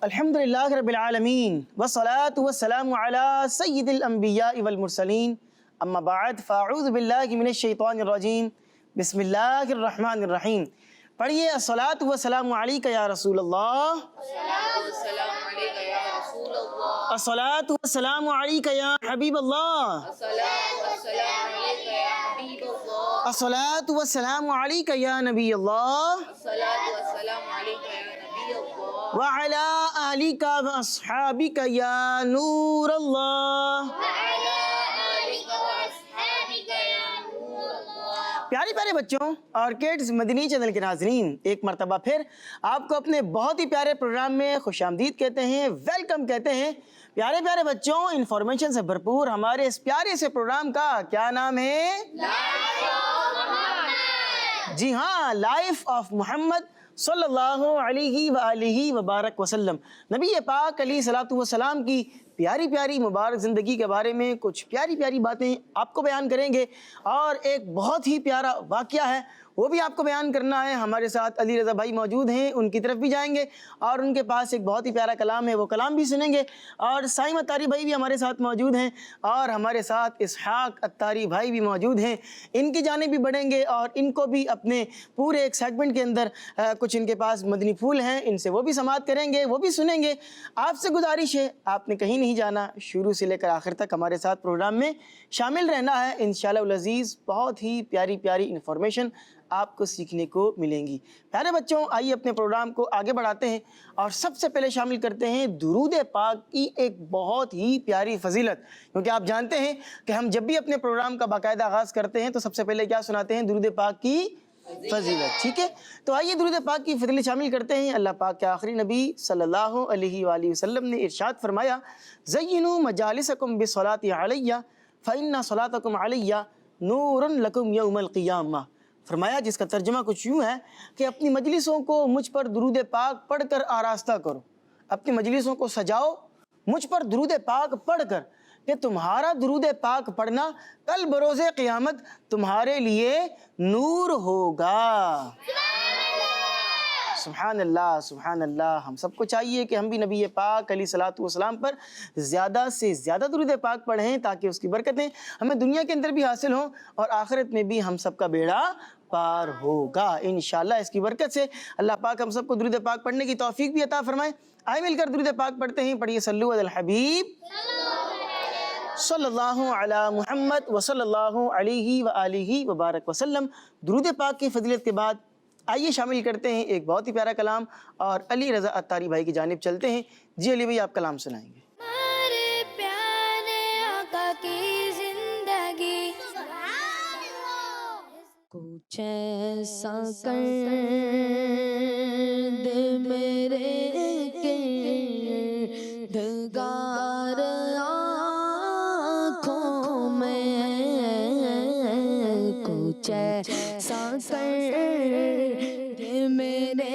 الحمدللہ رب العالمین والصلاة والسلام علی سید الانبیاء والمرسلین اما بعد فاعوذ باللہ من الشیطان الرجیم بسم اللہ الرحمن الرحیم. پڑھیے الصلاة والسلام علیک یا رسول اللہ، الصلاة والسلام علیک یا حبیب اللہ، الصلاة والسلام علیک یا نبی اللہ، وعلی آلک واصحابک یا نور اللہ. پیارے پیارے بچوں اور کڈز مدنی چینل کے ناظرین، ایک مرتبہ پھر آپ کو اپنے بہت ہی پیارے پروگرام میں خوش آمدید کہتے ہیں، ویلکم کہتے ہیں. پیارے پیارے بچوں، انفارمیشن سے بھرپور ہمارے اس پیارے سے پروگرام کا کیا نام ہے؟ جی ہاں، لائف آف محمد صلی اللہ علیہ وآلہ وبارک وسلم. نبی پاک علیہ الصلوۃ والسلام کی پیاری پیاری مبارک زندگی کے بارے میں کچھ پیاری پیاری باتیں آپ کو بیان کریں گے، اور ایک بہت ہی پیارا واقعہ ہے وہ بھی آپ کو بیان کرنا ہے. ہمارے ساتھ علی رضا بھائی موجود ہیں، ان کی طرف بھی جائیں گے اور ان کے پاس ایک بہت ہی پیارا کلام ہے، وہ کلام بھی سنیں گے. اور سائم اتاری بھائی بھی ہمارے ساتھ موجود ہیں، اور ہمارے ساتھ اسحاق اتاری بھائی بھی موجود ہیں. ان کی جانب بھی بڑھیں گے اور ان کو بھی اپنے پورے ایک سیگمنٹ کے اندر کچھ ان کے پاس مدنی پھول ہیں، ان سے وہ بھی سماعت کریں گے، وہ بھی سنیں گے. آپ سے گزارش ہے آپ نے کہیں نہیں جانا، شروع سے لے کر آخر تک ہمارے ساتھ پروگرام میں شامل رہنا ہے. انشاءاللہ العزیز بہت ہی پیاری پیاری انفارمیشن آپ کو سیکھنے کو ملیں گی. پیارے بچوں، آئیے اپنے پروگرام کو آگے بڑھاتے ہیں اور سب سے پہلے شامل کرتے ہیں درود پاک کی ایک بہت ہی پیاری فضیلت. کیونکہ آپ جانتے ہیں کہ ہم جب بھی اپنے پروگرام کا باقاعدہ آغاز کرتے ہیں تو سب سے پہلے کیا سناتے ہیں؟ درود پاک کی فضیلت. ٹھیک ہے، تو آئیے درود پاک کی فضیلت شامل کرتے ہیں. اللہ پاک کے آخری نبی صلی اللہ علیہ وآلہ وسلم نے ارشاد فرمایا، زینوا مجالسکم بالصلاۃ علی فإن صلاتکم علی نور لکم یوم القیامہ. فرمایا جس کا ترجمہ کچھ یوں ہے کہ اپنی مجلسوں کو مجھ پر درود پاک پڑھ کر آراستہ کرو، اپنی مجلسوں کو سجاؤ مجھ پر درود پاک پڑھ کر، کہ تمہارا درود پاک پڑھنا کل بروز قیامت تمہارے لیے نور ہوگا. سبحان اللہ سبحان اللہ. ہم سب کو چاہیے کہ ہم بھی نبی پاک علیہ الصلوۃ والسلام پر زیادہ سے زیادہ درود پاک پڑھیں تاکہ اس کی برکتیں ہمیں دنیا کے اندر بھی حاصل ہوں اور آخرت میں بھی ہم سب کا بیڑا پار ہوگا انشاءاللہ. اس کی برکت سے اللہ پاک ہم سب کو درود پاک پڑھنے کی توفیق بھی عطا فرمائے. آئے مل کر درود پاک پڑھتے ہیں. پڑھیے صلو علی الحبیب صلی اللہ علی محمد وصلی اللہ علیہ وآلہ وبارک وسلم. درود پاک کی فضیلت کے بعد آئیے شامل کرتے ہیں ایک بہت ہی پیارا کلام، اور علی رضا اتاری بھائی کی جانب چلتے ہیں. جی علی بھائی، آپ کلام سنائیں گے. ہمارے پیارے آقا کی زندگی کچھ ایسا کر دے میرے کردگار آنکھوں میں، کچھ ایسا کر دے میرے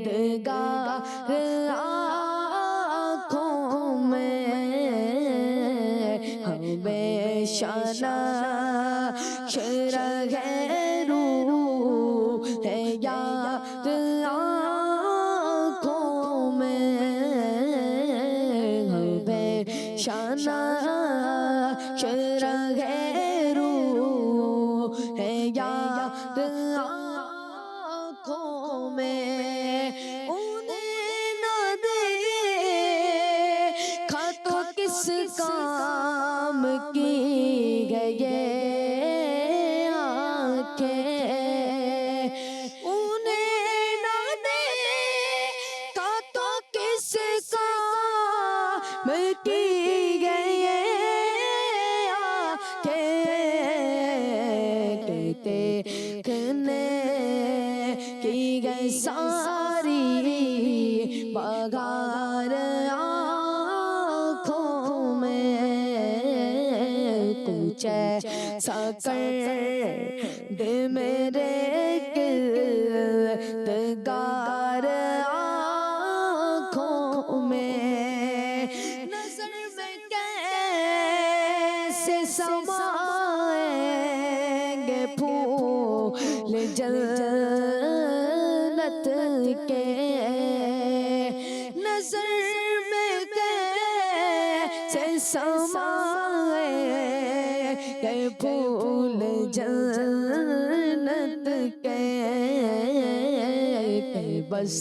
کردگار آنکھوں میں، ہمیشہ نقش رہے روح ہے یاد آنکھوں میں، ہمیشہ نقش رہے روح ہے یاد آنکھوں میں. انہیں نہ دیکھا تو کس کام کی گئے آنکھیں، انہیں نہ دیکھا تو کس کام کی گئے آنکھیں، دیکھنے کی گئی ساری بغار آنکھوں میں، کچھ ایسا کر دے میرے کردگار آنکھوں میں. نظر میں کیسے سمائیں گے پھول جنت کے، کے بس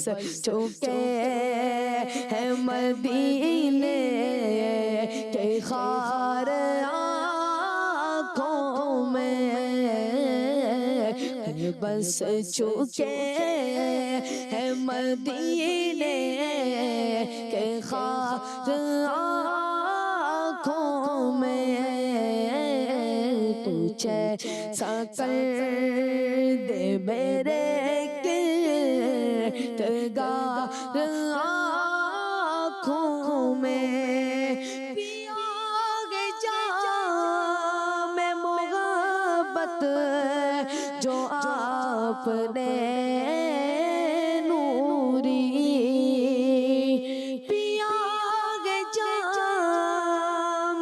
چکے ہیں مدینے کے خار آنکھوں میں بس چکے ہیں مدینے کے خار آنکھوں میں کچھ ایسا کر دے میرے کردگار آنکھوں میں پیا گے جام محبت جو آپ نے نوری پیا گے جام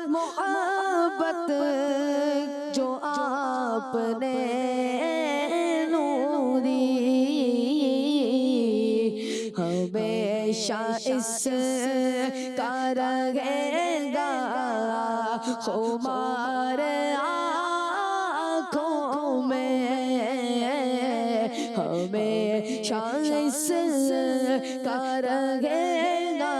محبت جو آپ نے ہمیشہ اس کا رہے گا خمار آنکھوں میں ہمیشہ اس کا رہے گا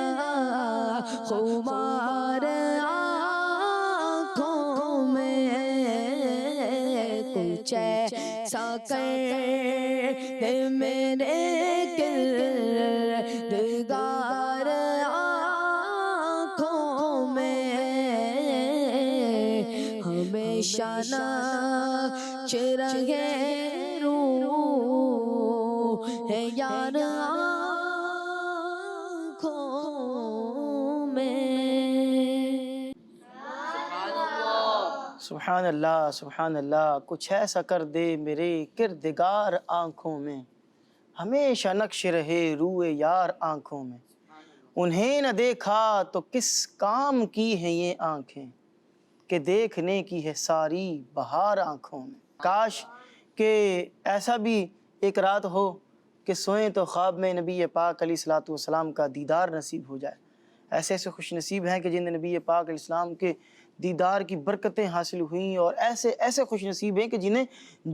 خمار آنکھوں میں کچھ ایسا کر دے میرے کردگار آنکھوں میں ہمیشہ ناچ رہے روح ہے یار آنکھوں میں۔ سبحان اللہ سبحان اللہ، کچھ ایسا کر دے میرے کردگار آنکھوں میں، ہمیشہ نقش رہے روئے یار آنکھوں میں، انہیں نہ دیکھا تو کس کام کی ہیں یہ آنکھیں کہ دیکھنے کی ہے ساری بہار آنکھوں میں۔ کاش کہ ایسا بھی ایک رات ہو کہ سوئیں تو خواب میں نبی پاک علیہ الصلوۃ والسلام کا دیدار نصیب ہو جائے۔ ایسے ایسے خوش نصیب ہیں کہ جنہیں نبی پاک علیہ السلام کے دیدار کی برکتیں حاصل ہوئیں، اور ایسے ایسے خوش نصیب ہیں کہ جنہیں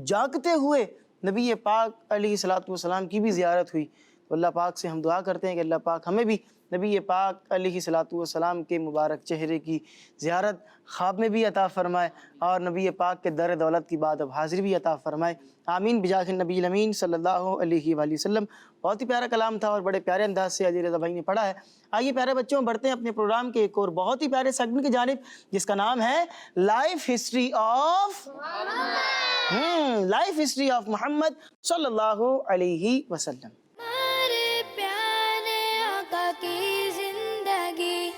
جاگتے ہوئے نبی پاک علیہ الصلوۃ والسلام کی بھی زیارت ہوئی۔ تو اللہ پاک سے ہم دعا کرتے ہیں کہ اللہ پاک ہمیں بھی نبی پاک علیہ الصلوۃ والسلام کے مبارک چہرے کی زیارت خواب میں بھی عطا فرمائے، اور نبی پاک کے در دولت کی بعد اب حاضر بھی عطا فرمائے، آمین بجاہ النبی الامین صلی اللہ علیہ وآلہ وسلم۔ بہت ہی پیارا کلام تھا اور بڑے پیارے انداز سے علی رضا بھائی نے پڑھا ہے۔ آئیے پیارے بچوں بڑھتے ہیں اپنے پروگرام کے ایک اور بہت ہی پیارے سیگمنٹ کی جانب، جس کا نام ہے life history of life history of Muhammad صلی اللہ علیہ وسلم۔ ہمارے پیارے آقا کی زندگی۔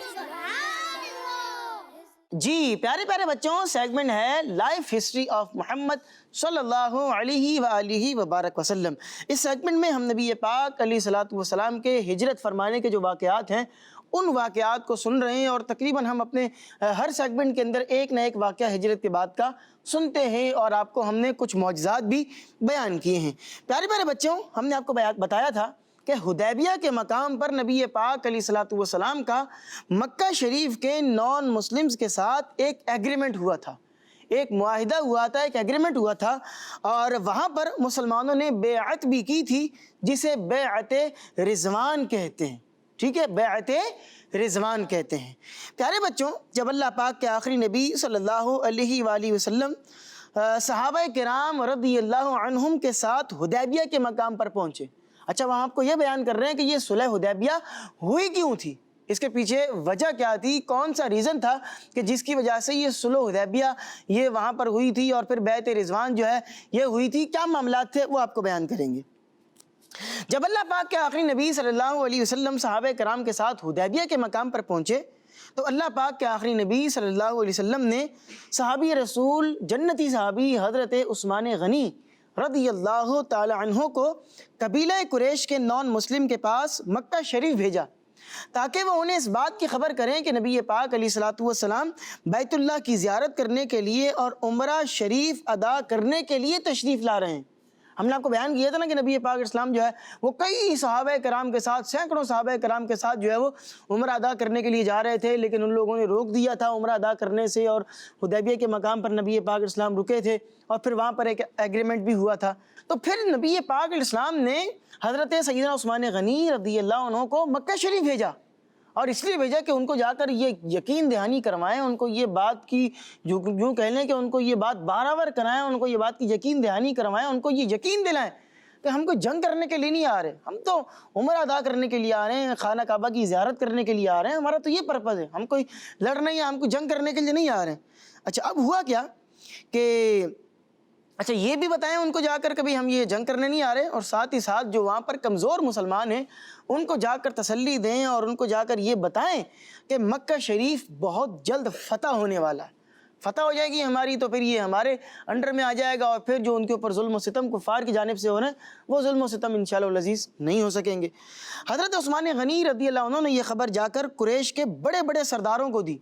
جی پیارے پیارے بچوں، سیگمنٹ ہے لائف ہسٹری آف محمد صلی اللہ علیہ وآلہ وبارک وسلم۔ اس سیگمنٹ میں ہم نبی پاک علیہ الصلوۃ والسلام کے ہجرت فرمانے کے جو واقعات ہیں ان واقعات کو سن رہے ہیں، اور تقریباً ہم اپنے ہر سیگمنٹ کے اندر ایک نہ ایک واقعہ ہجرت کے بعد کا سنتے ہیں، اور آپ کو ہم نے کچھ معجزات بھی بیان کیے ہیں۔ پیارے پیارے بچوں، ہم نے آپ کو بتایا تھا کہ حدیبیہ کے مقام پر نبی پاک علیہ الصلوۃ والسلام کا مکہ شریف کے نان مسلمز کے ساتھ ایک ایگریمنٹ ہوا تھا، ایک معاہدہ ہوا تھا، ایک ایگریمنٹ ہوا تھا، اور وہاں پر مسلمانوں نے بیعت بھی کی تھی، جسے بیعت رضوان کہتے ہیں۔ ٹھیک ہے، بیعت رضوان کہتے ہیں۔ پیارے بچوں، جب اللہ پاک کے آخری نبی صلی اللہ علیہ وآلہ وسلم صحابہ کرام رضی اللہ عنہم کے ساتھ حدیبیہ کے مقام پر پہنچے، اچھا وہاں آپ کو یہ بیان کر رہے ہیں کہ یہ صلح حدیبیہ ہوئی کیوں تھی، اس کے پیچھے وجہ کیا تھی، کون سا ریزن تھا کہ جس کی وجہ سے یہ صلح حدیبیہ یہ وہاں پر ہوئی تھی، اور پھر بیعت رضوان جو ہے یہ ہوئی تھی، کیا معاملات تھے وہ آپ کو بیان کریں گے۔ جب اللہ پاک کے آخری نبی صلی اللہ علیہ وسلم صحابہ کرام کے ساتھ حدیبیہ کے مقام پر پہنچے، تو اللہ پاک کے آخری نبی صلی اللہ علیہ وسلم نے صحابی رسول جنتی صحابی حضرت عثمان غنی رضی اللہ تعالی عنہ کو قبیلہ قریش کے نان مسلم کے پاس مکہ شریف بھیجا، تاکہ وہ انہیں اس بات کی خبر کریں کہ نبی پاک علیہ الصلوۃ والسلام بیت اللہ کی زیارت کرنے کے لیے اور عمرہ شریف ادا کرنے کے لیے تشریف لا رہے ہیں۔ ہم نے آپ کو بیان کیا تھا نا کہ نبی پاک علیہ السلام جو ہے وہ کئی صحابہ کرام کے ساتھ، سینکڑوں صحابہ کرام کے ساتھ جو ہے وہ عمرہ ادا کرنے کے لیے جا رہے تھے، لیکن ان لوگوں نے روک دیا تھا عمرہ ادا کرنے سے، اور حدیبیہ کے مقام پر نبی پاک علیہ السلام رکے تھے اور پھر وہاں پر ایک ایگریمنٹ بھی ہوا تھا۔ تو پھر نبی پاک علیہ السلام نے حضرت سیدنا عثمان غنی رضی اللہ عنہ کو مکہ شریف بھیجا، اور اس لیے بھیجا کہ ان کو جا کر یہ یقین دہانی کروائیں، ان کو یہ بات کی جو کہہ لیں کہ ان کو یہ بات برابر کرائیں، ان کو یہ بات کی یقین دہانی کروائیں، ان کو یہ یقین دلائیں کہ ہم کو جنگ کرنے کے لیے نہیں آ رہے، ہم تو عمرہ ادا کرنے کے لیے آ رہے ہیں، خانہ کعبہ کی زیارت کرنے کے لیے آ رہے ہیں، ہمارا تو یہ پرپز ہے، ہم کوئی لڑنا یا ہم کو جنگ کرنے کے لیے نہیں آ رہے ہیں۔ اچھا اب ہوا کیا کہ اچھا یہ بھی بتائیں ان کو جا کر کبھی ہم یہ جنگ کرنے نہیں آ رہے، اور ساتھ ہی ساتھ جو وہاں پر کمزور مسلمان ہیں ان کو جا کر تسلی دیں اور ان کو جا کر یہ بتائیں کہ مکہ شریف بہت جلد فتح ہونے والا ہے، فتح ہو جائے گی ہماری تو پھر یہ ہمارے انڈر میں آ جائے گا، اور پھر جو ان کے اوپر ظلم و ستم کفار کی جانب سے ہو رہے ہیں وہ ظلم و ستم انشاءاللہ العزیز نہیں ہو سکیں گے۔ حضرت عثمان غنی رضی اللہ عنہ نے یہ خبر جا کر قریش کے بڑے بڑے سرداروں کو دی،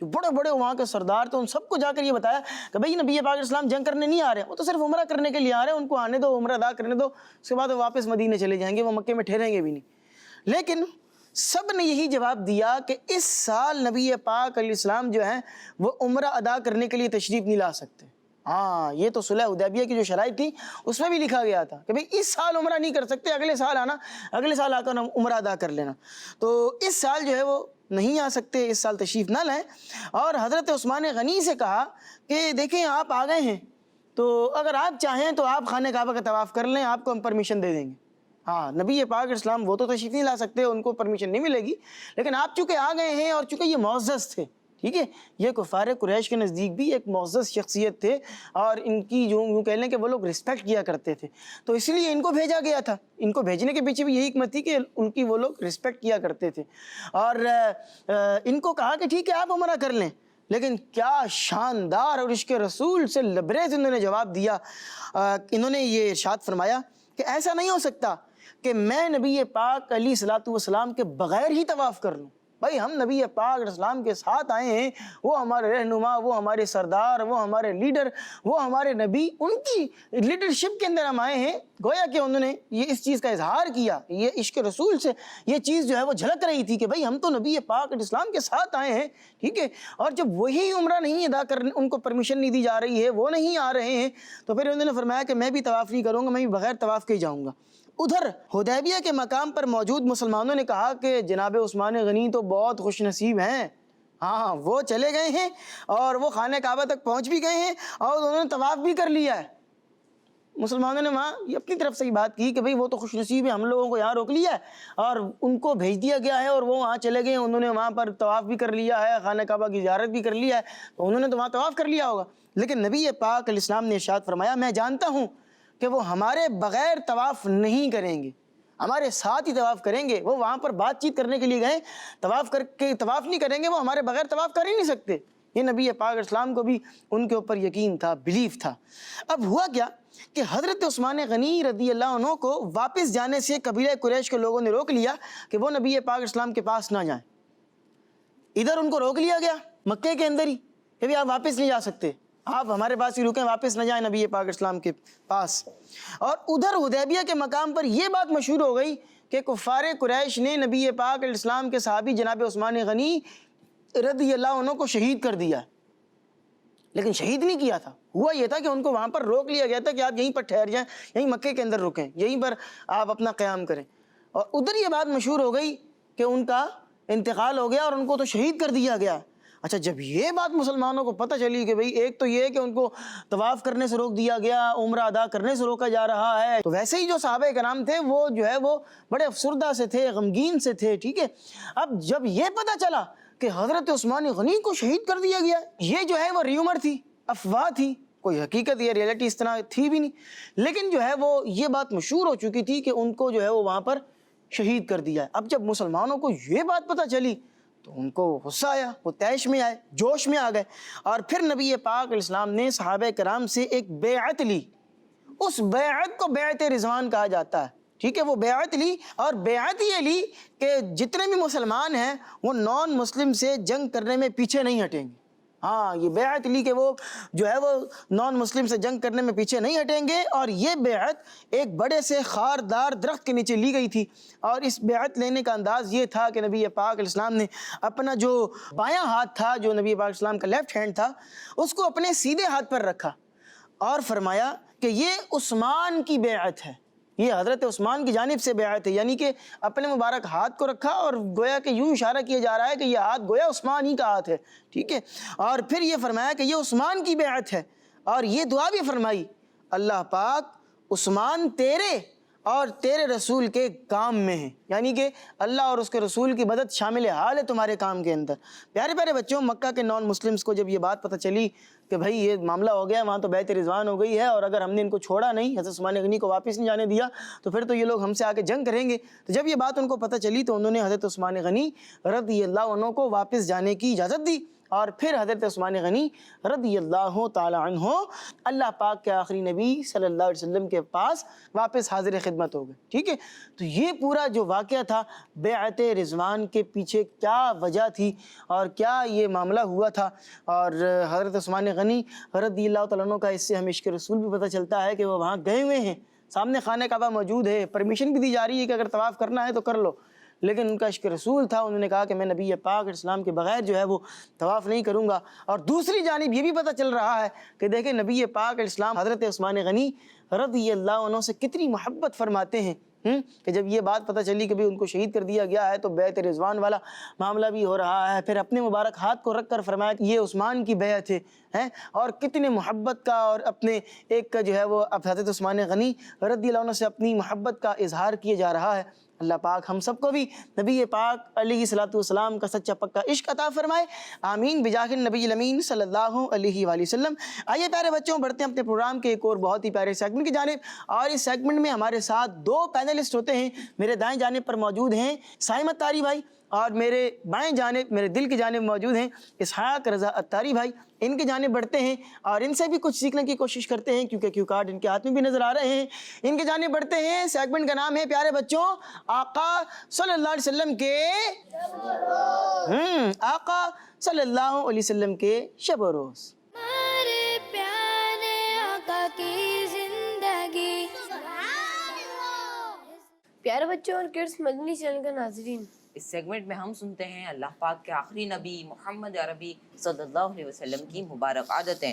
جو بڑے بڑے وہاں کے سردار تھے، ان سب کو جا کر یہ بتایا کہ بھئی نبی پاک علیہ السلام جنگ کرنے نہیں آ رہے، وہ تو صرف عمرہ کرنے کے لیے آ رہے ہیں، ان کو آنے دو، عمرہ ادا کرنے دو، اس کے بعد وہ واپس مدینے چلے جائیں گے، وہ مکے میں ٹھہریں گے بھی نہیں۔ لیکن سب نے یہی جواب دیا کہ اس سال نبی پاک علیہ السلام جو ہیں وہ عمرہ ادا کرنے کے لیے تشریف نہیں لا سکتے۔ ہاں یہ تو صلح حدیبیہ کی جو شرائط تھی اس میں بھی لکھا گیا تھا کہ بھئی اس سال عمرہ نہیں کر سکتے، اگلے سال آنا، اگلے سال آ کر عمرہ ادا کر لینا۔ تو اس سال جو ہے وہ نہیں آ سکتے، اس سال تشریف نہ لائیں، اور حضرت عثمان غنی سے کہا کہ دیکھیں آپ آ گئے ہیں تو اگر آپ چاہیں تو آپ خانہ کعبہ کا طواف کر لیں، آپ کو ہم پرمیشن دے دیں گے۔ ہاں نبی پاک علیہ السلام وہ تو تشریف نہیں لا سکتے، ان کو پرمیشن نہیں ملے گی، لیکن آپ چونکہ آ گئے ہیں اور چونکہ یہ معزز تھے، ٹھیک ہے، یہ کفار قریش کے نزدیک بھی ایک معزز شخصیت تھے، اور ان کی جو یوں کہہ لیں کہ وہ لوگ رسپیکٹ کیا کرتے تھے، تو اس لیے ان کو بھیجا گیا تھا۔ ان کو بھیجنے کے پیچھے بھی یہی حکمت تھی کہ ان کی وہ لوگ رسپیکٹ کیا کرتے تھے، اور ان کو کہا کہ ٹھیک ہے آپ عمرہ کر لیں۔ لیکن کیا شاندار اور عشق رسول سے لبریز انہوں نے جواب دیا، انہوں نے یہ ارشاد فرمایا کہ ایسا نہیں ہو سکتا کہ میں نبی پاک علیہ الصلوۃ والسلام کے بغیر ہی طواف کر لوں۔ بھائی ہم نبی پاک علیہ السلام کے ساتھ آئے ہیں، وہ ہمارے رہنما، وہ ہمارے سردار، وہ ہمارے لیڈر، وہ ہمارے نبی، ان کی لیڈرشپ کے اندر ہم آئے ہیں۔ گویا کہ انہوں نے یہ اس چیز کا اظہار کیا، یہ عشق رسول سے یہ چیز جو ہے وہ جھلک رہی تھی کہ بھائی ہم تو نبی پاک علیہ السلام کے ساتھ آئے ہیں، ٹھیک ہے، اور جب وہی عمرہ نہیں ادا کرنے، ان کو پرمیشن نہیں دی جا رہی ہے، وہ نہیں آ رہے ہیں، تو پھر انہوں نے فرمایا کہ میں بھی طواف نہیں کروں گا، میں بھی بغیر طواف کے ہی جاؤں گا۔ ادھر حدیبیہ کے مقام پر موجود مسلمانوں نے کہا کہ جناب عثمان غنی تو بہت خوش نصیب ہیں، ہاں وہ چلے گئے ہیں اور وہ خانہ کعبہ تک پہنچ بھی گئے ہیں اور انہوں نے طواف بھی کر لیا ہے۔ مسلمانوں نے وہاں یہ اپنی طرف سے ہی بات کی کہ بھئی وہ تو خوش نصیب ہے، ہم لوگوں کو یہاں روک لیا ہے اور ان کو بھیج دیا گیا ہے اور وہ وہاں چلے گئے، انہوں نے وہاں پر طواف بھی کر لیا ہے، خانہ کعبہ کی زیارت بھی کر لیا ہے، تو انہوں نے تو وہاں طواف کر لیا ہوگا۔ لیکن نبی پاک علیہ السلام نے ارشاد فرمایا میں جانتا ہوں کہ وہ ہمارے بغیر طواف نہیں کریں گے، ہمارے ساتھ ہی طواف کریں گے۔ وہ وہاں پر بات چیت کرنے کے لیے گئے، طواف کر کے طواف نہیں کریں گے، وہ ہمارے بغیر طواف کر ہی نہیں سکتے۔ یہ نبی پاک علیہ السلام کو بھی ان کے اوپر یقین تھا، بلیف تھا۔ اب ہوا کیا کہ حضرت عثمان غنی رضی اللہ عنہ کو واپس جانے سے قبیلہ قریش کے لوگوں نے روک لیا کہ وہ نبی پاک علیہ السلام کے پاس نہ جائیں۔ ادھر ان کو روک لیا گیا مکے کے اندر ہی کہ بھی آپ واپس نہیں جا سکتے، آپ ہمارے پاس ہی رکیں، واپس نہ جائیں نبی پاک علیہ السلام کے پاس۔ اور ادھر حدیبیہ کے مقام پر یہ بات مشہور ہو گئی کہ کفار قریش نے نبی پاک علیہ السلام کے صحابی جناب عثمان غنی رضی اللہ عنہ کو شہید کر دیا، لیکن شہید نہیں کیا تھا۔ ہوا یہ تھا کہ ان کو وہاں پر روک لیا گیا تھا کہ آپ یہیں پر ٹھہر جائیں، یہیں مکے کے اندر رکیں، یہیں پر آپ اپنا قیام کریں۔ اور ادھر یہ بات مشہور ہو گئی کہ ان کا انتقال ہو گیا اور ان کو تو شہید کر دیا گیا۔ اچھا جب یہ بات مسلمانوں کو پتہ چلی کہ بھئی ایک تو یہ کہ ان کو طواف کرنے سے روک دیا گیا، عمرہ ادا کرنے سے روکا جا رہا ہے، تو ویسے ہی جو صحابہ کرام تھے وہ جو ہے وہ بڑے افسردہ سے تھے، غمگین سے تھے، ٹھیک ہے۔ اب جب یہ پتہ چلا کہ حضرت عثمان غنی کو شہید کر دیا گیا، یہ جو ہے وہ ریومر تھی، افواہ تھی، کوئی حقیقت یا ریئلٹی اس طرح تھی بھی نہیں، لیکن جو ہے وہ یہ بات مشہور ہو چکی تھی کہ ان کو جو ہے وہ وہاں پر شہید کر دیا ہے۔ اب جب مسلمانوں کو یہ بات پتہ چلی تو ان کو غصہ آیا، وہ طیش میں آئے، جوش میں آ گئے، اور پھر نبی پاک علیہ السلام نے صحابہ کرام سے ایک بیعت لی۔ اس بیعت کو بیعت رضوان کہا جاتا ہے، ٹھیک ہے۔ وہ بیعت لی اور بیعت یہ لی کہ جتنے بھی مسلمان ہیں وہ نان مسلم سے جنگ کرنے میں پیچھے نہیں ہٹیں گے۔ ہاں یہ بیعت لی کہ وہ جو ہے وہ نان مسلم سے جنگ کرنے میں پیچھے نہیں ہٹیں گے، اور یہ بیعت ایک بڑے سے خاردار درخت کے نیچے لی گئی تھی، اور اس بیعت لینے کا انداز یہ تھا کہ نبی پاک علیہ السلام نے اپنا جو بایاں ہاتھ تھا، جو نبی پاک علیہ السلام کا لیفٹ ہینڈ تھا، اس کو اپنے سیدھے ہاتھ پر رکھا اور فرمایا کہ یہ عثمان کی بیعت ہے، یہ حضرت عثمان کی جانب سے بیعت ہے، یعنی کہ اپنے مبارک ہاتھ کو رکھا اور گویا کہ یوں اشارہ کیا جا رہا ہے کہ یہ ہاتھ گویا عثمان ہی کا ہاتھ ہے، ٹھیک ہے، اور پھر یہ فرمایا کہ یہ عثمان کی بیعت ہے، اور یہ دعا بھی فرمائی اللہ پاک عثمان تیرے اور تیرے رسول کے کام میں ہیں، یعنی کہ اللہ اور اس کے رسول کی مدد شامل حال ہے تمہارے کام کے اندر۔ پیارے پیارے بچوں، مکہ کے نان مسلمز کو جب یہ بات پتہ چلی کہ بھائی یہ معاملہ ہو گیا، وہاں تو بیعت رضوان ہو گئی ہے، اور اگر ہم نے ان کو چھوڑا نہیں، حضرت عثمان غنی کو واپس نہیں جانے دیا، تو پھر تو یہ لوگ ہم سے آگے جنگ کریں گے۔ تو جب یہ بات ان کو پتہ چلی تو انہوں نے حضرت عثمان غنی رضی اللہ عنہ کو واپس جانے کی اجازت دی، اور پھر حضرت عثمان غنی رضی اللہ تعالی عنہ اللہ پاک کے آخری نبی صلی اللہ علیہ وسلم کے پاس واپس حاضر خدمت ہو گئے، ٹھیک ہے۔ تو یہ پورا جو واقعہ تھا بیعت رضوان کے پیچھے کیا وجہ تھی اور کیا یہ معاملہ ہوا تھا، اور حضرت عثمان غنی رضی اللہ تعالیٰ عنہ کا اس سے ہمیں عشق رسول بھی پتہ چلتا ہے کہ وہ وہاں گئے ہوئے ہیں، سامنے خانہ کعبہ موجود ہے، پرمیشن بھی دی جا رہی ہے کہ اگر طواف کرنا ہے تو کر لو، لیکن ان کا عشق رسول تھا، انہوں نے کہا کہ میں نبی پاک علیہ السلام کے بغیر جو ہے وہ طواف نہیں کروں گا۔ اور دوسری جانب یہ بھی پتہ چل رہا ہے کہ دیکھیں نبی پاک علیہ السلام حضرت عثمان غنی رضی اللہ عنہ سے کتنی محبت فرماتے ہیں، کہ جب یہ بات پتہ چلی کہ بھی ان کو شہید کر دیا گیا ہے تو بیعت رضوان والا معاملہ بھی ہو رہا ہے، پھر اپنے مبارک ہاتھ کو رکھ کر فرمایا کہ یہ عثمان کی بیعت ہے، اور کتنے محبت کا اور اپنے ایک کا جو ہے وہ اب حضرت عثمان غنی رضی اللہ عنہ سے اپنی محبت کا اظہار کیے جا رہا ہے۔ اللہ پاک ہم سب کو بھی نبی پاک علیہ الصلوۃ والسلام کا سچا پکا عشق عطا فرمائے، آمین بجاہ النبی الامین صلی اللہ علیہ وآلہ وسلم۔ آئیے پیارے بچوں، بڑھتے ہیں اپنے پروگرام کے ایک اور بہت ہی پیارے سیگمنٹ کی جانب، اور اس سیگمنٹ میں ہمارے ساتھ دو پینلسٹ ہوتے ہیں۔ میرے دائیں جانب پر موجود ہیں سائم اتاری بھائی، اور میرے بائیں جانب میرے دل کی جانب موجود ہیں اسحاق رضا اتاری بھائی۔ ان کی جانب بڑھتے ہیں اور ان سے بھی کچھ سیکھنے کی کوشش کرتے ہیں، کیونکہ کیو کارڈ ان کے ہاتھ میں بھی نظر آ رہے ہیں۔ ان کی جانب بڑھتے ہیں، سیگمنٹ کا نام ہے پیارے بچوں آقا صلی اللہ علیہ وسلم کے آقا صلی اللہ علیہ وسلم کے شب و روز۔ ہمارے پیارے آقا کی زندگی۔ پیارے بچوں اور کڈس مدنی چینل کا ناظرین، اس سیگمنٹ میں ہم سنتے ہیں اللہ پاک کے آخری نبی محمد عربی صلی اللہ علیہ وسلم کی مبارک عادتیں۔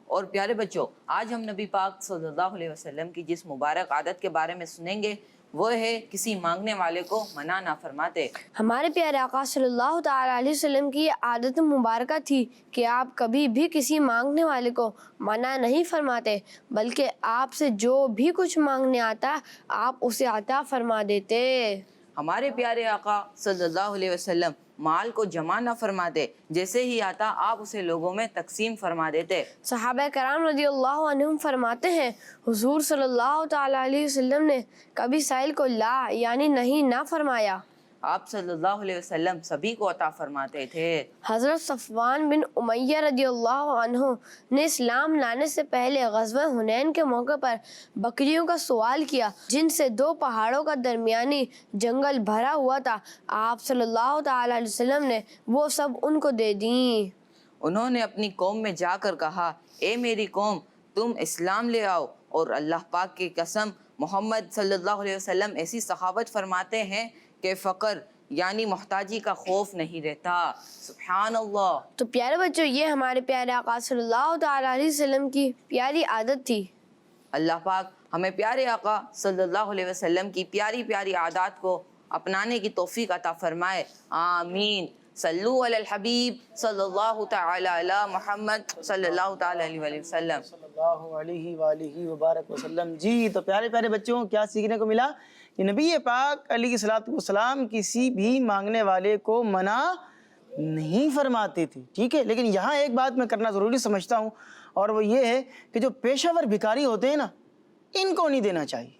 اور پیارے بچوں، آج ہم نبی پاک صلی اللہ علیہ وسلم کی جس مبارک عادت کے بارے میں سنیں گے وہ ہے کسی مانگنے والے کو منع نہ فرماتے۔ ہمارے پیارے آقا صلی اللہ تعالیٰ علیہ وسلم کی یہ عادت مبارکہ تھی کہ آپ کبھی بھی کسی مانگنے والے کو منع نہیں فرماتے، بلکہ آپ سے جو بھی کچھ مانگنے آتا آپ اسے عطا فرما دیتے۔ ہمارے پیارے آقا صلی اللہ علیہ وسلم مال کو جمع نہ فرماتے، جیسے ہی آتا آپ اسے لوگوں میں تقسیم فرما دیتے۔ صحابہ کرام رضی اللہ عنہم فرماتے ہیں حضور صلی اللہ تعالیٰ علیہ وسلم نے کبھی سائل کو لا یعنی نہیں نہ فرمایا۔ آپ صلی اللہ علیہ وسلم سبھی کو عطا فرماتے تھے۔ حضرت صفوان بن امیہ رضی اللہ عنہ نے اسلام لانے سے پہلے غزوہ حنین کے موقع پر بکریوں کا سوال کیا، جن سے دو پہاڑوں کا درمیانی جنگل بھرا ہوا تھا۔ آپ صلی اللہ تعالیٰ علیہ وسلم نے وہ سب ان کو دے دیں۔ انہوں نے اپنی قوم میں جا کر کہا، اے میری قوم، تم اسلام لے آؤ، اور اللہ پاک کی قسم محمد صلی اللہ علیہ وسلم ایسی سخاوت فرماتے ہیں کہ فقر یعنی محتاجی کا خوف نہیں رہتا۔ سبحان اللہ۔ تو پیارے بچوں، یہ ہمارے پیارے آقا صلی اللہ تعالیٰ علیہ وسلم کی پیاری عادت تھی۔ اللہ پاک ہمیں پیارے آقا صلی اللہ علیہ وسلم کی پیاری پیاری عادات کو اپنانے کی توفیق عطا فرمائے، آمین۔ صلو علی الحبیب صلی اللہ تعالی علی محمد صلی اللہ تعالی علیہ وآلہ وسلم۔ صلی اللہ علیہ وآلہ وبارک وسلم۔ جی تو پیارے پیارے بچوں، کیا سیکھنے کو ملا کہ نبی پاک علیہ الصلوۃ والسلام کسی بھی مانگنے والے کو منع نہیں فرماتے تھے، ٹھیک ہے۔ لیکن یہاں ایک بات میں کرنا ضروری سمجھتا ہوں، اور وہ یہ ہے کہ جو پیشہ ور بھکاری ہوتے ہیں نا، ان کو نہیں دینا چاہیے،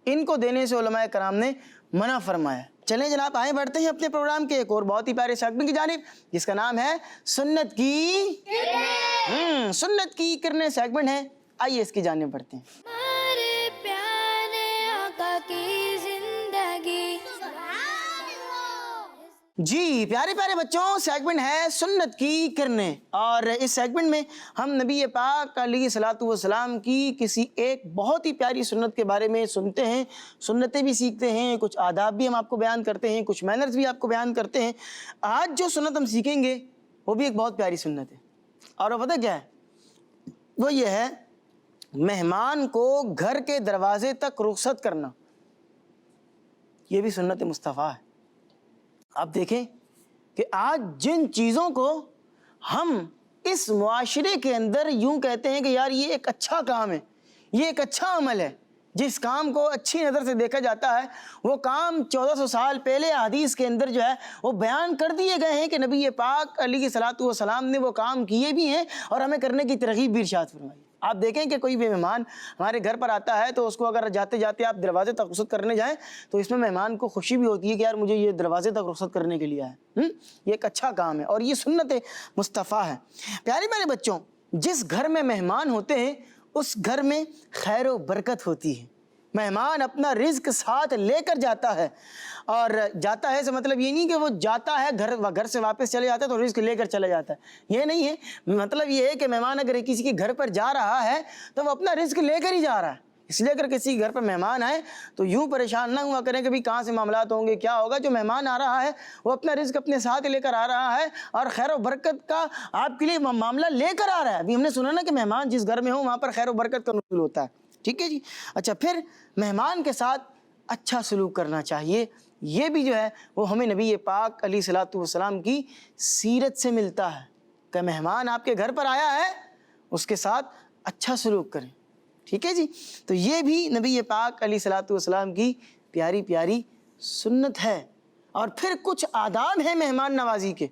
ان کو دینے سے علماء کرام نے منع فرمایا۔ چلیں جناب، آئیں بڑھتے ہیں اپنے پروگرام کے ایک اور بہت ہی پیارے سیگمنٹ کی جانب، جس کا نام ہے سنت کی سنت کی کرنے سیگمنٹ ہے۔ آئیے اس کی جانب بڑھتے ہیں۔ ہمارے پیارے آقا کی زندگی۔ جی پیارے پیارے بچوں، سیگمنٹ ہے سنت کی کرنیں، اور اس سیگمنٹ میں ہم نبی پاک علیہ الصلوۃ والسلام کی کسی ایک بہت ہی پیاری سنت کے بارے میں سنتے ہیں، سنتیں بھی سیکھتے ہیں، کچھ آداب بھی ہم آپ کو بیان کرتے ہیں، کچھ مینرز بھی آپ کو بیان کرتے ہیں۔ آج جو سنت ہم سیکھیں گے وہ بھی ایک بہت پیاری سنت ہے، اور وہ پتہ کیا ہے؟ وہ یہ ہے مہمان کو گھر کے دروازے تک رخصت کرنا۔ یہ بھی سنت مصطفیٰ ہے۔ آپ دیکھیں کہ آج جن چیزوں کو ہم اس معاشرے کے اندر یوں کہتے ہیں کہ یار یہ ایک اچھا کام ہے، یہ ایک اچھا عمل ہے، جس کام کو اچھی نظر سے دیکھا جاتا ہے، وہ کام 1400 سال پہلے حدیث کے اندر جو ہے وہ بیان کر دیے گئے ہیں کہ نبی پاک علیہ الصلوۃ والسلام نے وہ کام کیے بھی ہیں اور ہمیں کرنے کی ترغیب بھی ارشاد فرمائی۔ آپ دیکھیں کہ کوئی بھی مہمان ہمارے گھر پر آتا ہے تو اس کو اگر جاتے جاتے آپ دروازے تک رخصت کرنے جائیں تو اس میں مہمان کو خوشی بھی ہوتی ہے کہ یار مجھے یہ دروازے تک رخصت کرنے کے لیے ہے، یہ ایک اچھا کام ہے اور یہ سنت مصطفیٰ ہے۔ پیارے پیارے بچوں، جس گھر میں مہمان ہوتے ہیں اس گھر میں خیر و برکت ہوتی ہے۔ مہمان اپنا رزق ساتھ لے کر جاتا ہے، اور جاتا ہے سے مطلب یہ نہیں کہ وہ جاتا ہے گھر سے واپس چلے جاتا ہے تو رزق لے کر چلا جاتا ہے، یہ نہیں ہے۔ مطلب یہ ہے کہ مہمان اگر کسی کے گھر پر جا رہا ہے تو وہ اپنا رزق لے کر ہی جا رہا ہے۔ اس لیے اگر کسی کے گھر پر مہمان آئے تو یوں پریشان نہ ہوا کریں کہ بھئی کہاں سے معاملات ہوں گے، کیا ہوگا۔ جو مہمان آ رہا ہے وہ اپنا رزق اپنے ساتھ لے کر آ رہا ہے اور خیر و برکت کا آپ کے لیے معاملہ لے کر آ رہا ہے۔ ابھی ہم نے سنا نا کہ مہمان جس گھر میں ہو وہاں پر خیر و برکت کا نزول ہوتا ہے، ٹھیک ہے جی۔ اچھا، پھر مہمان کے ساتھ اچھا سلوک کرنا چاہیے، یہ بھی جو ہے وہ ہمیں نبی پاک علیہ الصلوۃ والسلام کی سیرت سے ملتا ہے کہ مہمان آپ کے گھر پر آیا ہے اس کے ساتھ اچھا سلوک کریں، ٹھیک ہے جی۔ تو یہ بھی نبی پاک علیہ الصلوۃ والسلام کی پیاری پیاری سنت ہے۔ اور پھر کچھ آداب ہیں مہمان نوازی کے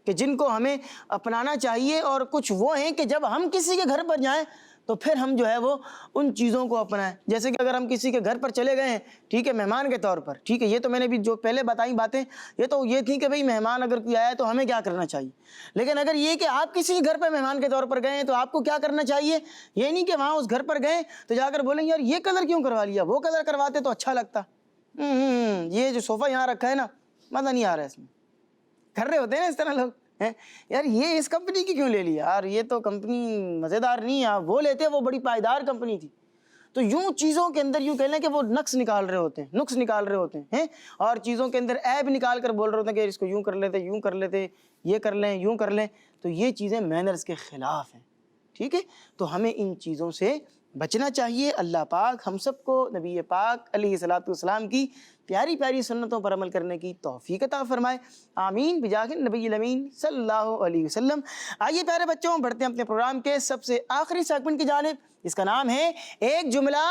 کہ جن کو ہمیں اپنانا چاہیے، اور کچھ وہ ہیں کہ جب ہم کسی کے گھر پر جائیں تو پھر ہم جو ہے وہ ان چیزوں کو اپنائیں۔ جیسے کہ اگر ہم کسی کے گھر پر چلے گئے ہیں، ٹھیک ہے، مہمان کے طور پر، ٹھیک ہے، یہ تو میں نے بھی جو پہلے بتائی باتیں یہ تو یہ تھی کہ بھئی مہمان اگر کوئی آیا ہے تو ہمیں کیا کرنا چاہیے۔ لیکن اگر یہ کہ آپ کسی کے گھر پہ مہمان کے طور پر گئے ہیں تو آپ کو کیا کرنا چاہیے، یہ نہیں کہ وہاں اس گھر پر گئے تو جا کر بولیں یار یہ کلر کیوں کروا لیا، وہ کلر کرواتے تو اچھا لگتا، یہ جو صوفہ یہاں رکھا ہے نا مزہ نہیں آ رہا ہے اس میں، کر رہے ہوتے ہیں نا اس طرح لوگ، یار یہ اس کمپنی کی کیوں لے لیا یار، یہ تو کمپنی مزیدار نہیں ہے، وہ لیتے وہ بڑی پائیدار کمپنی تھی۔ تو یوں چیزوں کے اندر یوں کہہ لیں کہ وہ نقص نکال رہے ہوتے ہیں اور چیزوں کے اندر عیب نکال کر بول رہے ہوتے ہیں کہ اس کو یوں کر لیتے، یوں کر لیتے، یہ کر لیں، یوں کر لیں، تو یہ چیزیں مینرز کے خلاف ہیں، ٹھیک ہے۔ تو ہمیں ان چیزوں سے بچنا چاہیے۔ اللہ پاک ہم سب کو نبی پاک علیہ الصلوۃ والسلام کی پیاری پیاری سنتوں پر عمل کرنے کی توفیق عطا فرمائے، آمین بجاہ نبی الامین صلی اللہ علیہ وسلم۔ آئیے پیارے بچوں بڑھتے ہیں اپنے پروگرام کے سب سے آخری سیگمنٹ کی جانب، اس کا نام ہے ایک جملہ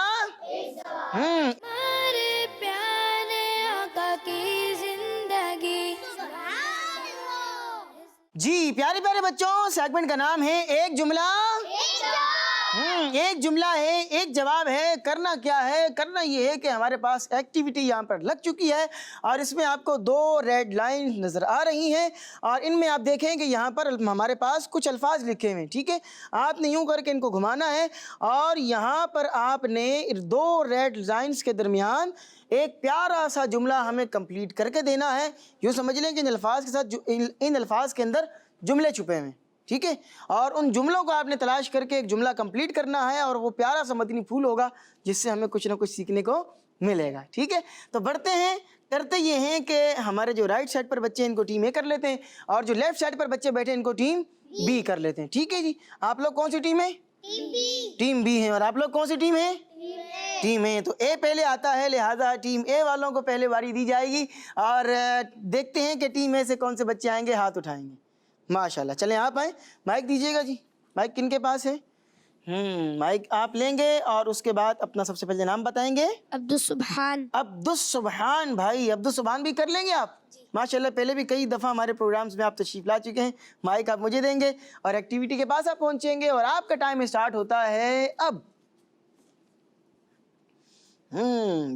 ہمارے پیارے آقا کی زندگی۔ جی پیارے پیارے بچوں، سیگمنٹ کا نام ہے ایک جملہ ایک جملہ ہے، ایک جواب ہے۔ کرنا کیا ہے؟ کرنا یہ ہے کہ ہمارے پاس ایکٹیویٹی یہاں پر لگ چکی ہے اور اس میں آپ کو 2 ریڈ لائن نظر آ رہی ہیں، اور ان میں آپ دیکھیں کہ یہاں پر ہمارے پاس کچھ الفاظ لکھے ہوئے ہیں، ٹھیک ہے۔ آپ نے یوں کر کے ان کو گھمانا ہے اور یہاں پر آپ نے 2 ریڈ لائنز کے درمیان ایک پیارا سا جملہ ہمیں کمپلیٹ کر کے دینا ہے۔ یوں سمجھ لیں کہ ان الفاظ کے ساتھ ان الفاظ کے اندر جملے چھپے ہوئے ہیں، ٹھیک ہے، اور ان جملوں کو آپ نے تلاش کر کے ایک جملہ کمپلیٹ کرنا ہے، اور وہ پیارا سا مدنی پھول ہوگا جس سے ہمیں کچھ نہ کچھ سیکھنے کو ملے گا، ٹھیک ہے۔ تو بڑھتے ہیں، کرتے یہ ہیں کہ ہمارے جو رائٹ سائڈ پر بچے ہیں ان کو ٹیم اے کر لیتے ہیں، اور جو لیفٹ سائڈ پر بچے بیٹھے ہیں ان کو ٹیم بی کر لیتے ہیں، ٹھیک ہے جی۔ آپ لوگ کون سی ٹیم ہے؟ ٹیم بی ہیں، اور آپ لوگ کون سی ٹیم ہے؟ ٹیم اے۔ تو اے پہلے آتا ہے، لہٰذا ٹیم اے والوں کو پہلے باری دی جائے گی، اور دیکھتے ہیں کہ ٹیم اے سے کون سے بچے آئیں گے، ہاتھ اٹھائیں گے۔ ماشاءاللہ، چلیں آپ آئیں، مائک دیجیے گا جی۔ مائک کن کے پاس ہے؟ مائک آپ لیں گے اور اس کے بعد اپنا سب سے پہلے نام بتائیں گے۔ عبدالسبحان۔ عبدالسبحان بھائی، عبدالسبحان بھی کر لیں گے آپ؟ ماشاءاللہ، پہلے بھی کئی دفعہ ہمارے پروگرامز میں آپ تشریف لا چکے ہیں۔ مائک آپ مجھے دیں گے اور ایکٹیویٹی کے پاس آپ پہنچیں گے، اور آپ کا ٹائم اسٹارٹ ہوتا ہے اب۔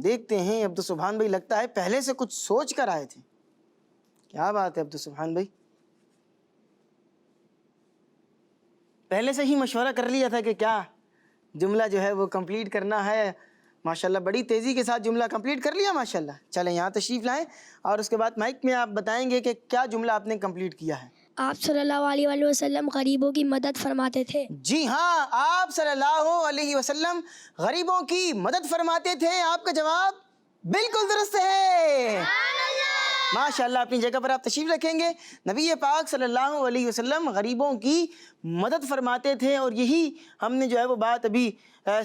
دیکھتے ہیں عبدالسبحان بھائی، لگتا ہے پہلے سے کچھ سوچ کر آئے تھے۔ کیا بات ہے عبدالسبحان بھائی، پہلے سے ہی مشورہ کر لیا تھا کہ کیا جملہ جو ہے وہ کمپلیٹ کرنا ہے، ماشاءاللہ بڑی تیزی کے ساتھ جملہ کمپلیٹ کر لیا ماشاءاللہ. چلیں یہاں تشریف لائیں اور اس کے بعد مائک میں آپ بتائیں گے کہ کیا جملہ آپ نے کمپلیٹ کیا ہے. آپ صلی اللہ علیہ وآلہ وسلم غریبوں کی مدد فرماتے تھے. جی ہاں، آپ صلی اللہ علیہ وسلم غریبوں کی مدد فرماتے تھے. آپ کا جواب بالکل درست ہے. ماشاءاللہ اپنی جگہ پر آپ تشریف رکھیں گے. نبی پاک صلی اللہ علیہ وسلم غریبوں کی مدد فرماتے تھے، اور یہی ہم نے جو ہے وہ بات ابھی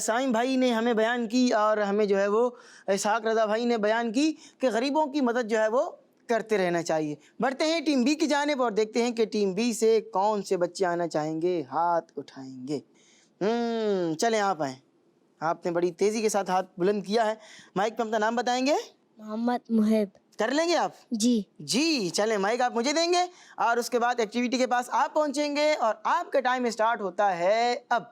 سائم بھائی نے ہمیں بیان کی اور ہمیں جو ہے وہ اسحاق رضا بھائی نے بیان کی کہ غریبوں کی مدد جو ہے وہ کرتے رہنا چاہیے. بڑھتے ہیں ٹیم بی کی جانب اور دیکھتے ہیں کہ ٹیم بی سے کون سے بچے آنا چاہیں گے، ہاتھ اٹھائیں گے. چلیں آپ آئیں. آپ نے بڑی تیزی کے ساتھ ہاتھ بلند کیا ہے. مائک پہ اپنا نام بتائیں گے. محمد محب. کر لیں گے آپ؟ جی چلیں مائک آپ مجھے دیں گے اور اس کے بعد ایکٹیویٹی کے پاس آپ پہنچیں گے اور آپ کا ٹائم اسٹارٹ ہوتا ہے اب.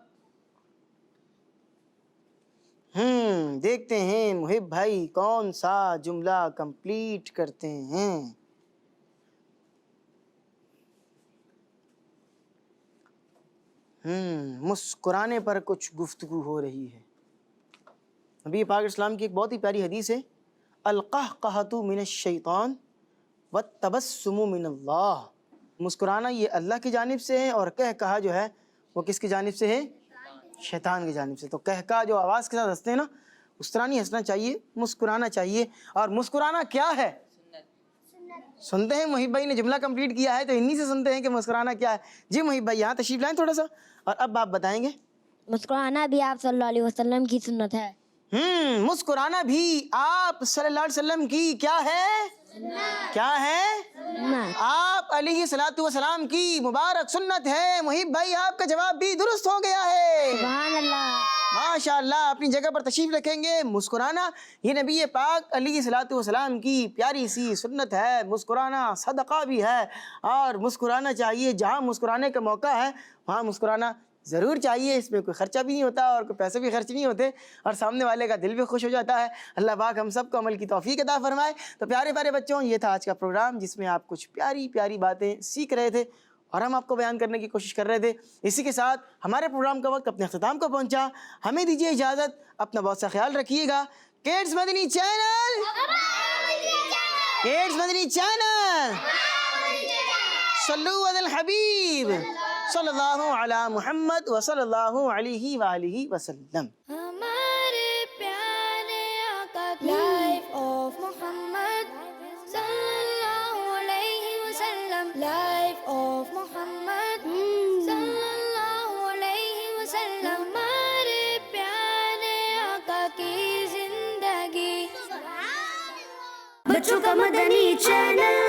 دیکھتے ہیں محب بھائی کون سا جملہ کمپلیٹ کرتے ہیں. مسکرانے پر کچھ گفتگو ہو رہی ہے. نبی پاک اسلام کی ایک بہت ہی پیاری حدیث ہے، القہقہۃ من الشیطان والتبسم من اللہ. مسکرانا یہ اللہ کی جانب سے ہے اور کہا جو ہے وہ کس کی جانب سے ہے؟ شیطان کی جانب سے. تو کہا جو آواز کے ساتھ ہنستے ہیں نا، اس طرح نہیں ہنسنا چاہیے، مسکرانا چاہیے. اور مسکرانا کیا ہے سنتے ہیں. محب بھائی نے جملہ کمپلیٹ کیا ہے تو انہی سے سنتے ہیں کہ مسکرانا کیا ہے. جی محب بھائی یہاں تشریف لائیں تھوڑا سا اور اب آپ بتائیں گے. مسکرانا بھی آپ صلی اللہ علیہ وسلم کی سنت ہے. مسکرانا بھی آپ صلی اللہ علیہ وسلم کی کیا ہے؟ کیا ہے؟ آپ علیہ الصلوۃ والسلام کی مبارک سنت ہے. محب بھائی آپ کا جواب بھی درست ہو گیا ہے. سبحان اللہ. ماشاءاللہ اپنی جگہ پر تشریف رکھیں گے. مسکرانا یہ نبی پاک علیہ الصلوۃ والسلام کی پیاری سی سنت ہے. مسکرانا صدقہ بھی ہے اور مسکرانا چاہیے. جہاں مسکرانے کا موقع ہے وہاں مسکرانا ضرور چاہیے. اس میں کوئی خرچہ بھی نہیں ہوتا اور کوئی پیسے بھی خرچ نہیں ہوتے اور سامنے والے کا دل بھی خوش ہو جاتا ہے. اللہ پاک ہم سب کو عمل کی توفیق عطا فرمائے. تو پیارے پیارے بچوں، یہ تھا آج کا پروگرام جس میں آپ کچھ پیاری پیاری باتیں سیکھ رہے تھے اور ہم آپ کو بیان کرنے کی کوشش کر رہے تھے. اسی کے ساتھ ہمارے پروگرام کا وقت اپنے اختتام کو پہنچا. ہمیں دیجیے اجازت. اپنا بہت سا خیال رکھیے گا. کڈز مدنی چینل، کڈز مدنی چینل، صلو علی الحبیب صلی اللہ علی محمد وصلی اللہ علیہ وآلہ وسلم. ہمارے پیارے آقا لائف آف محمد صلی اللہ علیہ وسلم. لائف آف محمد صلی اللہ علیہ وسلم. ہمارے پیارے آقا کی زندگی. بچوں کا مدنی چینل.